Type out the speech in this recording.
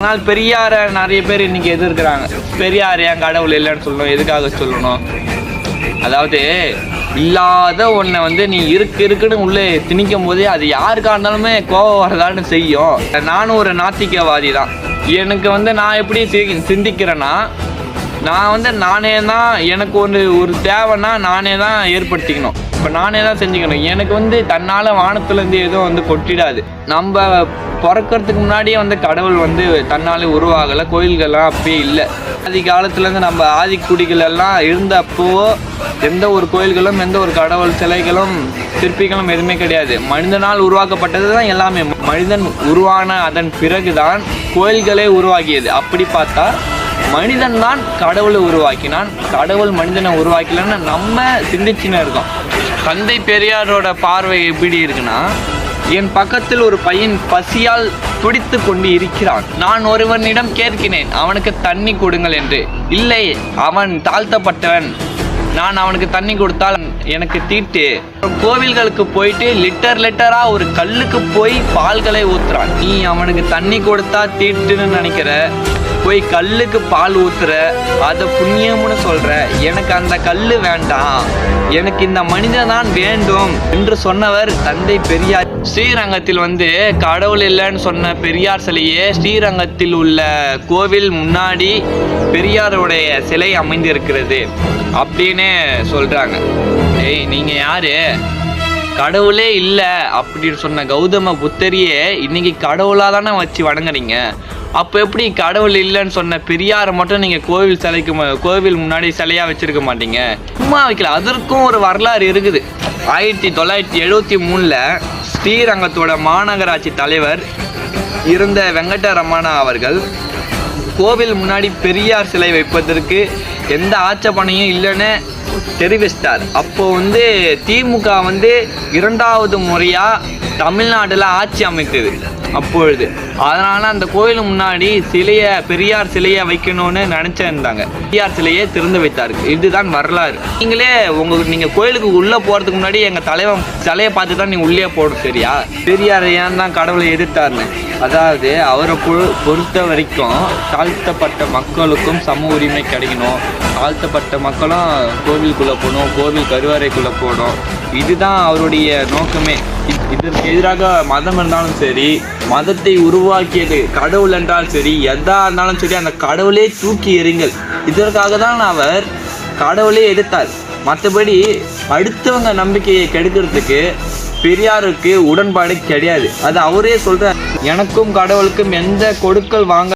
ஆனால் பெரியாரை நிறைய பேர் இன்னைக்கு எதிர்க்கிறாங்க. பெரியார் ஏன் கடவுள் இல்லைன்னு சொல்லணும், எதுக்காக சொல்லணும்? அதாவது இல்லாத ஒன்றை வந்து நீ இருக்குன்னு உள்ளே திணிக்கும் போதே அது யாருக்கா இருந்தாலுமே கோபம் வரதான்னு செய்யும். நானும் ஒரு நாத்திகவாதி தான். எனக்கு வந்து நான் எப்படி சிந்திக்கிறேன்னா, நான் வந்து நானே தான் எனக்கு ஒரு தேவைன்னா நானே தான் ஏற்படுத்திக்கணும். இப்போ நானே தான் செஞ்சுக்கணும். எனக்கு வந்து தன்னால் வானத்துலேருந்து எதுவும் வந்து கொட்டிடாது. நம்ம பிறக்கிறதுக்கு முன்னாடியே வந்து கடவுள் வந்து தன்னால் உருவாகலை. கோயில்கள்லாம் அப்பயே இல்லை. ஆதி காலத்துலேருந்து நம்ம ஆதிக்குடிகள் எல்லாம் இருந்தப்போ எந்த ஒரு கோயில்களும் எந்த ஒரு கடவுள் சிலைகளும் சிற்பிகளும் எதுவுமே கிடையாது. மனிதனால் உருவாக்கப்பட்டது தான் எல்லாமே. மனிதன் உருவான அதன் பிறகுதான் கோயில்களே உருவாகியது. அப்படி பார்த்தா மனிதன் தான் கடவுளை உருவாக்கினான், கடவுள் மனிதனை உருவாக்கலன்னு நம்ம சிந்திச்சுன்னு இருக்கோம். தந்தை பெரியாரோட பார்வை எப்படி இருக்குன்னா, என் பக்கத்தில் ஒரு பையன் பசியால் துடித்து கொண்டு இருக்கிறான். நான் ஒருவனிடம் கேட்கிறேன், அவனுக்கு தண்ணி கொடுங்கள் என்று. இல்லை, அவன் தாழ்த்தப்பட்டவன், நான் அவனுக்கு தண்ணி கொடுத்தால் எனக்கு தீட்டு. கோவில்களுக்கு போயிட்டு லிட்டரா ஒரு கல்லுக்கு போய் பால்களை ஊத்துறான். நீ அவனுக்கு தண்ணி கொடுத்தா தீட்டுன்னு நினைக்கிற, போய் கல்லுக்கு பால் ஊத்துற, அதை புண்ணியம்னு சொல்ற. எனக்கு அந்த கல்லு வேண்டாம், எனக்கு இந்த மனிதன் தான் வேண்டும் என்று சொன்னவர் தந்தை பெரியார். ஸ்ரீரங்கத்தில் வந்து கடவுள் இல்லைன்னு சொன்ன பெரியார் சிலையே ஸ்ரீரங்கத்தில் உள்ள கோவில் முன்னாடி பெரியாருடைய சிலை அமைந்திருக்கிறது அப்படின்னு சொல்றாங்க. ஏய், நீங்க யாரு? கடவுளே இல்லை அப்படின்னு சொன்ன கௌதம புத்தரையே இன்னைக்கு கடவுளாக தானே வச்சு வணங்குறீங்க. அப்போ எப்படி கடவுள் இல்லைன்னு சொன்ன பெரியாரை மட்டும் நீங்கள் கோவில் முன்னாடி சிலையாக வச்சுருக்க மாட்டீங்க? சும்மா வைக்கல. அதற்கும் ஒரு வரலாறு இருக்குது. 1973 ஸ்ரீரங்கத்தோட மாநகராட்சி தலைவர் இருந்த வெங்கடரமணா அவர்கள் கோவில் முன்னாடி பெரியார் சிலை வைப்பதற்கு எந்த ஆட்சேபனையும் இல்லைன்னு தெரிவித்தார். அப்போ வந்து திமுக வந்து 2வது முறையாக தமிழ்நாட்டில் ஆட்சி அமைத்தது அப்பொழுது. அதனால அந்த கோயில் முன்னாடி பெரியார் சிலையை வைக்கணும்னு நினைச்சிருந்தாங்க. பெரியார் சிலையை திறந்து வைத்தார்கள். இதுதான் வரலாறு. நீங்கள் கோயிலுக்கு உள்ளே போகிறதுக்கு முன்னாடி எங்கள் தலைவன் சிலையை பார்த்து தான் நீங்கள் உள்ளே போடணும். சரியா? பெரியார் ஏன் தான் கடவுளை எதிர்த்தார்னு. அதாவது அவரை பொறுத்த வரைக்கும் தாழ்த்தப்பட்ட மக்களுக்கும் சம உரிமை கிடைக்கணும், தாழ்த்தப்பட்ட மக்களும் கோவிலுக்குள்ளே போகணும், கோவில் கருவறைக்குள்ளே போகணும். இதுதான் அவருடைய நோக்கமே. இதற்கு எதிராக மதம் இருந்தாலும் சரி, மதத்தை உருவாக்கியது கடவுள் என்றாலும் சரி, எதா இருந்தாலும் சரி, அந்த கடவுளே தூக்கி எறிங்கள். இதற்காக தான் அவர் கடவுளே எதிர்த்தார். மற்றபடி அடுத்தவங்க நம்பிக்கையை கெடுக்கிறதுக்கு பெரியாருக்கு உடன்பாடு கிடையாது. அது அவரே சொல்றார். எனக்கும் கடவுளுக்கும் எந்த கொடுக்கல் வாங்க